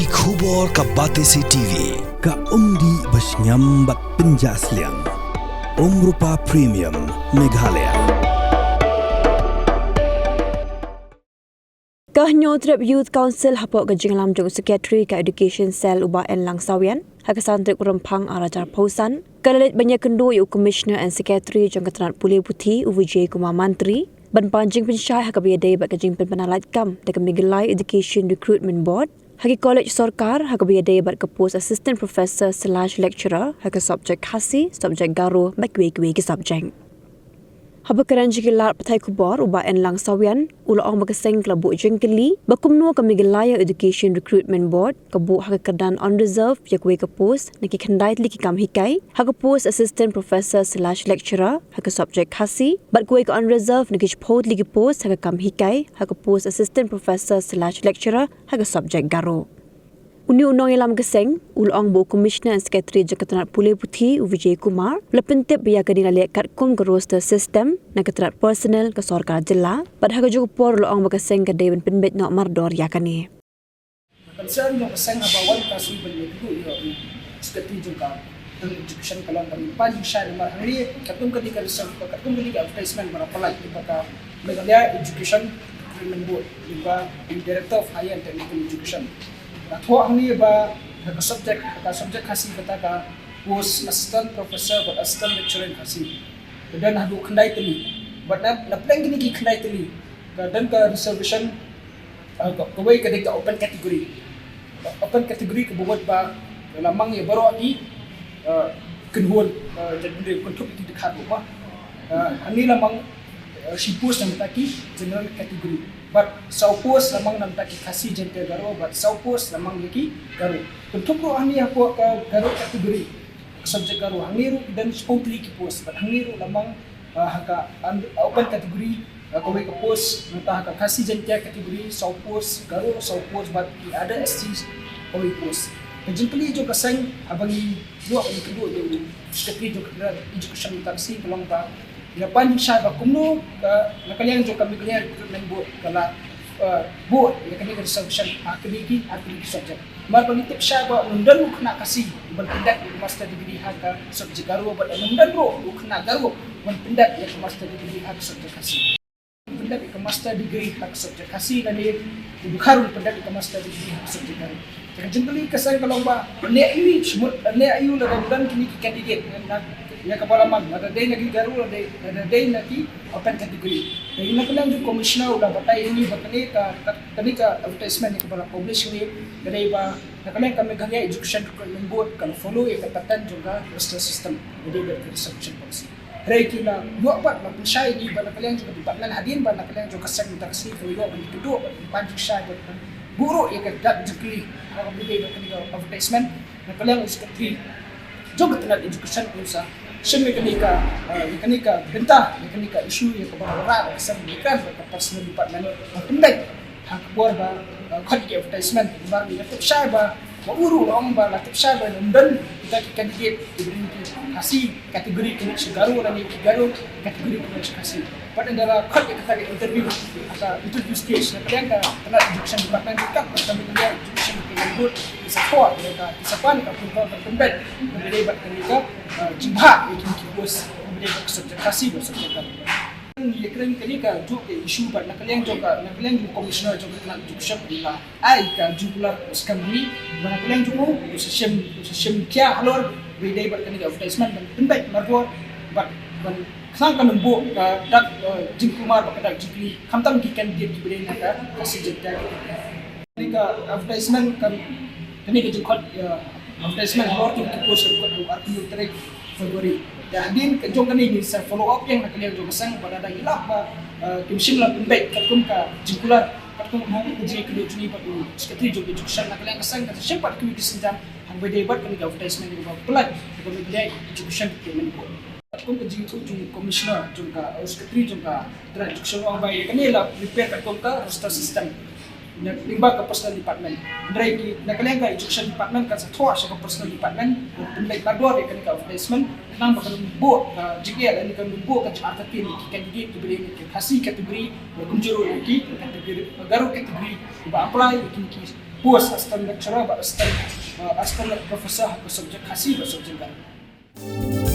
Ki khubor ka Batesi TV ka umdi basnyambak penjaslian Rupa Premium Meghalaya. Kahnyotrep Youth Council hapok ke jinglam jong Secretary ka Education Cell Uba en Lang Sawian hakasantrik rempang arajar pausan kalalit banyak kendu yu Commissioner and Secretary jong Tnat Pule Puthi UVJ Kuma Mantri ban panjing Jingshai hakabiade bak kajing penpanalat kam dekat Meghalaya Education Recruitment Board haki college sarkar hakabiade bak ke post assistant professor / lecturer haka subjek khasi subjek garo bak we ke subjek Habakaran jikilar patai kubor uba en Lang Sawian ulo ang makaseng klabu jengkeli bakumno ka Meghalaya Education Recruitment Board kabu hakakardan on reserve yakwe ka post naki khandait liki kam hikai haka post assistant professor / lecturer haka subject khasi bat kwe ka on reserve naki chpod liki post haka kam hikai haka post assistant professor / lecturer haka subject garo Uni unong ilam keseng, ulong bo Commissioner and Secretary Tnat Pule Puthi UVJ Kumar, lepentip biya kadina liat kum ke roster system na Tnat personal ke sorkar jela, pad haga juga por ulong bakaseng ke dewan penbet nok mardor yakani. Concern yung kaseng abawan kasi balik dulu yung Secretary juga education kalau berlipat Jingshai hari katung kali research katung kali advertisement berapa lagi pada Meghalaya Education Recruitment Board juga Director of Higher and Technical Education. Ako ang niya ba subject kasi kata ka post assistant professor but assistant lecturer kasi dan hadu kandai tali but na plan gini kandai tali dan ka reservation kawai ka deka open category kebuat ba lamang ya baru di kenhul jadi kontruk itu dekat rumah ani lamang si post yang taki general category but sau post lamang nam taki kasi jente garo but sau post lamang lagi garo untuk ro ani ako ka garo kategori subject garo hangiru dan spotli ki post but hangiru lamang haka open category kawai ka post nata haka kasi jente kategori sau post but ada ST kawai post Kajempeli jo kasang abang dua kali kedua jo sekali jo kedua education taksi pelong ba Lapan Jingshai bakumno nakalian jo kami kalian recruitment board kala board ya kami reservation akademiki subject mar panitip siya ba undan mo kana kasi berpindah di master degree haka subject garo ba undan ro kana garo berpindah ya master degree haka subject kasi pindah ke master degree haka subject kasi dan dia bukan pindah ke master degree haka subject garo Kajempeli kasang kalau ba ne ayu la dan kini candidate ya kepala man ada day lagi garu ada day lagi open category jadi nak lang yung commissioner udah batay ini batani ka advertisement ni kepala publish ni dari ba nakalang kami Meghalaya Education Recruitment Board kalau follow ya katatan juga roster system jadi dari reception policy hari kila dua part na Jingshai ni ba nakalang juga department hadin ba nakalang juga kasang taksi kalau ba kedua ba Jingshai ba guru ya kadat jukli kalau bigay ba kanila advertisement nakalang secretary juga Tnat education usa Siyem mekanika bentah, mekanika isu yang kebawaran, kesembuhan, ke personal department, pendek, hangkabur ba, kod advertisement, bar ni latip siya ba, mauru orang ba, latip siya ba, dan kita candidate diberi kasih kategori kini segaro dan garo kategori kini kasih. Pada dalam kod yang kita interview stage, yang kalian Tnat education department dekat, kami kalian education department board support mereka, isapan kapun berpendek, berdebat mereka. Jibha itu kibos kemudian konsentrasi bersama ya keren kali ka jo ke isu bat nakalian juga commissioner juga Tnat education ila ai ka jumlah sekali nakalian juga sistem kia Halor bidai bat kani advertisement dan pendek marwar bat sang kan membo dak jingkumar bakat jikli kamtam kikan dia diberi naka kasih jeda ni ka advertisement kan kani ke jukot advertisement Halor tu post ko artikel tarik Februari. Din kejong kani ni sa follow up yang nakalian jo kasang pada dang ilap ba kimsim lang pembek katum ka jingkular katum mo ko jing kedua juni pa tu sekretary jo education nakalian kasang ka sempat kami disenjam hang debat kani advertisement ni ba pelat ko Meghalaya Education Recruitment Board. Katum ka jing tu commissioner jo ka sekretary jo ka Tnat education ang bay kani la prepare katum ka roster system limba ke personal department. Dari nakalian ka education department kan satwa sa personal department pemilih kadua kan ka advertisement nang bakal buat jika ada kan buat kan artikel candidate diberi kasih kategori kunjuru lagi kategori baru kategori ba apply post assistant lecturer ba assistant professor ke subjek khasi ba subjek kan